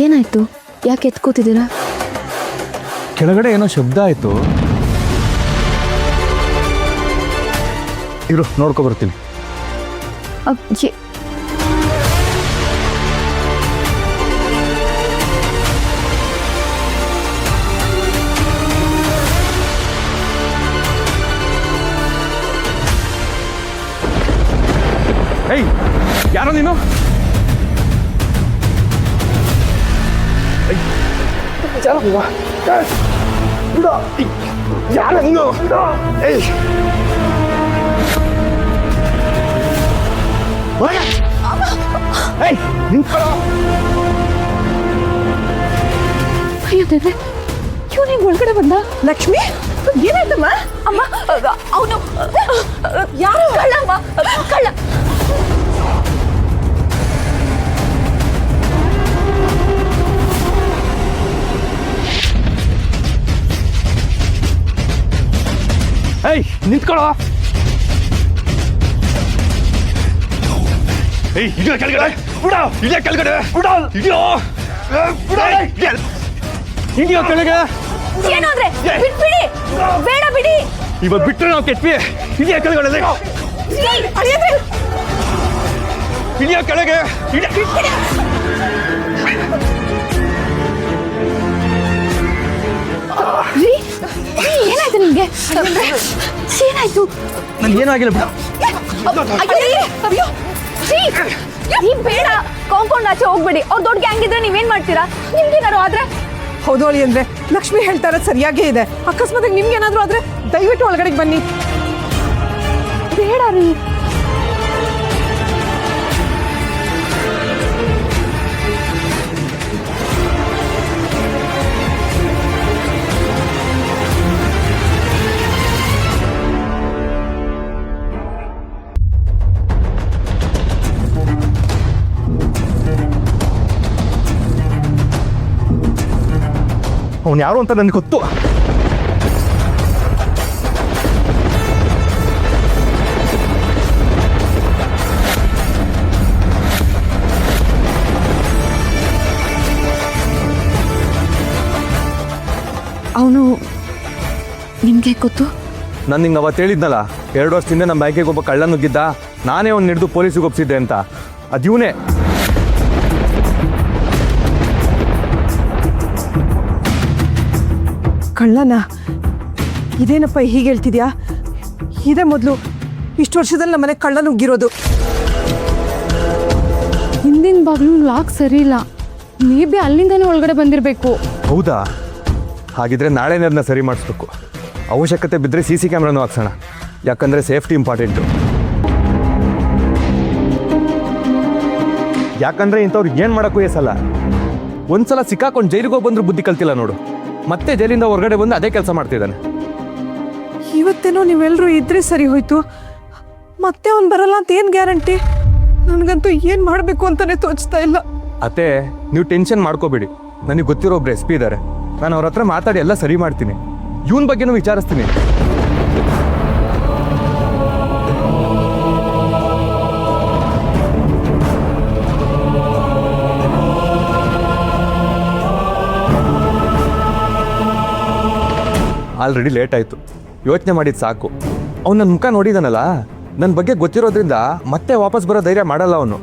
ಏನಾಯ್ತು? ಯಾಕೆ ಎತ್ಕೋತಿದ್ದೀರಾ? ಕೆಳಗಡೆ ಏನೋ ಶಬ್ದ ಆಯ್ತು. ಇರು, ನೋಡ್ಕೊ ಬರ್ತೀನಿ. ಏಯ್, ಯಾರೋ ನೀನು? ಯಾರ ನೀನು? ಏಯ್, ನಿಂತ್ಕೊಳ್ಳೋ. ಅಯ್ಯೋ ದೇವ್ರೆ, ಇವನು ಹಿಂಗೆ ಒಳಗಡೆ ಬಂದ? ಲಕ್ಷ್ಮಿ, ಏನಾಯ್ತಮ್ಮ? ಅಮ್ಮ, ಅವನು ಯಾರು? ಕಳ್ಳಮ್ಮ, ಕಳ್ಳ. ಏಯ್, ನಿಂತ್ಕೊಳ್ಳೋ. ಏಯ್, ಇದೆಯೋ ಕೆಳಗಡೆ? ಬಿಡೋ, ಇದೆಯೋ ಕೆಳಗಡೆ? ಬಿಡೋ, ಇದೆಯೋ? ಇದೆಯೋ ಕೆಳಗೆ? ಏನು ಅಂದ್ರೆ? ಬಿಟ್ಬಿಡಿ, ಬೇಡ ಬಿಡಿ. ಇವತ್ತು ಬಿಟ್ಟರೆ ನಾವು ಕೆಟ್ವಿ. ಇದೆಯೋ ಕೆಳಗಡೆ? ಇದೆಯೋ ಕೆಳಗೆ? ಏನಾಯ್ತು ನಿಮ್ಗೆ? ಏನಾಯ್ತು? ನನ್ಗೆ ಏನಾಗಿಲ್ಲ ಬಿಡು. ಬೇಡ, ಕಾಂಪೌಂಡ್ ಆಚೆ ಹೋಗ್ಬೇಡಿ. ಅವ್ರು ದೊಡ್ಡ ಗ್ಯಾಂಗ್ ಇದ್ರೆ ನೀವೇನ್ ಮಾಡ್ತೀರಾ? ನಿಮ್ಗೇನಾರು ಆದ್ರೆ? ಹೌದು ಅಳಿ ಅಂದ್ರೆ ಲಕ್ಷ್ಮಿ ಹೇಳ್ತಾ ಇರೋದು ಸರಿಯಾಗೇ ಇದೆ. ಅಕಸ್ಮಾತ್ ನಿಮ್ಗೆ ಏನಾದ್ರು ಆದ್ರೆ ದಯವಿಟ್ಟು ಒಳಗಡೆಗೆ ಬನ್ನಿ. ಬೇಡ ರೀ. ಅವನು ಯಾರು ಅಂತ ನನಗೆ ಗೊತ್ತು. ಅವನು ನಿಮ್ಗೆ ಗೊತ್ತು? ನಾನು ನಿಂಗೆ ಅವತ್ತು ಹೇಳಿದ್ನಲ್ಲ, 2 ವರ್ಷದಿಂದ ನಮ್ಮ ಬ್ಯಾಂಕಿಗೆ ಒಬ್ಬ ಕಳ್ಳ ನುಗ್ಗಿದ್ದ, ನಾನೇ ಅವ್ನು ಹಿಡಿದು ಪೊಲೀಸಿಗೆ ಒಪ್ಪಿಸಿದ್ದೆ ಅಂತ. ಅದು ಇವನೇ. ಕಳ್ಳನ? ಇದೇನಪ್ಪ ಹೀಗೆ ಹೇಳ್ತಿದ್ಯಾ? ಇದೇ ಮೊದಲು ಇಷ್ಟು ವರ್ಷದಲ್ಲಿ ನಮ್ಮನೆ ಕಳ್ಳ ನುಗ್ಗಿರೋದು. ಹಿಂದಿನ ಬಾಗ್ಲು ಲಾಕ್ ಸರಿ ಇಲ್ಲ. ಮೇ ಬಿ ಅಲ್ಲಿಂದನೇ ಒಳಗಡೆ ಬಂದಿರಬೇಕು. ಹೌದಾ? ಹಾಗಿದ್ರೆ ನಾಳೆನೇ ಅದನ್ನ ಸರಿ ಮಾಡಿಸ್ಬೇಕು. ಅವಶ್ಯಕತೆ ಬಿದ್ದರೆ CC ಕ್ಯಾಮ್ರಾನು ಹಾಕ್ಸೋಣ. ಯಾಕಂದರೆ ಸೇಫ್ಟಿ ಇಂಪಾರ್ಟೆಂಟು. ಯಾಕಂದರೆ ಇಂಥವ್ರು ಏನು ಮಾಡೋಕ್ಕೂ ಎಸಲ್ಲ. ಒಂದ್ಸಲ ಸಿಕ್ಕಾಕೊಂಡು ಜೈಲಿಗೆ ಹೋಗಿ ಬಂದರೂ ಬುದ್ಧಿ ಕಲ್ತಿಲ್ಲ ನೋಡು. ಮತ್ತೆ ಜೈಲಿಂದ ಹೊರಗಡೆ ಬಂದು ಅದೇ ಕೆಲಸ ಮಾಡ್ತಿದ್ದಾನೆ. ಇವತ್ತೇನೋ ನೀವೆಲ್ಲರೂ ಇದ್ರೆ ಸರಿ ಹೋಯ್ತು. ಮತ್ತೆ ಅವ್ನು ಬರಲ್ಲ ಅಂತ ಏನು ಗ್ಯಾರಂಟಿ? ನನಗಂತೂ ಏನು ಮಾಡಬೇಕು ಅಂತಾನೆ ತೋಚ್ತಾ ಇಲ್ಲ. ಅತ್ತೆ, ನೀವು ಟೆನ್ಷನ್ ಮಾಡ್ಕೋಬೇಡಿ. ನನಗೆ ಗೊತ್ತಿರೋ ಒಬ್ರು SP ಇದ್ದಾರೆ. ನಾನು ಅವ್ರ ಹತ್ರ ಮಾತಾಡಿ ಎಲ್ಲ ಸರಿ ಮಾಡ್ತೀನಿ. ಇವನ್ ಬಗ್ಗೆನೂ ವಿಚಾರಿಸ್ತೀನಿ. ಆಲ್ರೆಡಿ ಲೇಟ್ ಆಯಿತು. ಯೋಚನೆ ಮಾಡಿದ್ದು ಸಾಕು. ಅವ್ನು ನನ್ನ ಮುಖ ನೋಡಿದಾನಲ್ಲ, ನನ್ನ ಬಗ್ಗೆ ಗೊತ್ತಿರೋದ್ರಿಂದ ಮತ್ತೆ ವಾಪಸ್ ಬರೋ ಧೈರ್ಯ ಮಾಡಲ್ಲ ಅವನು.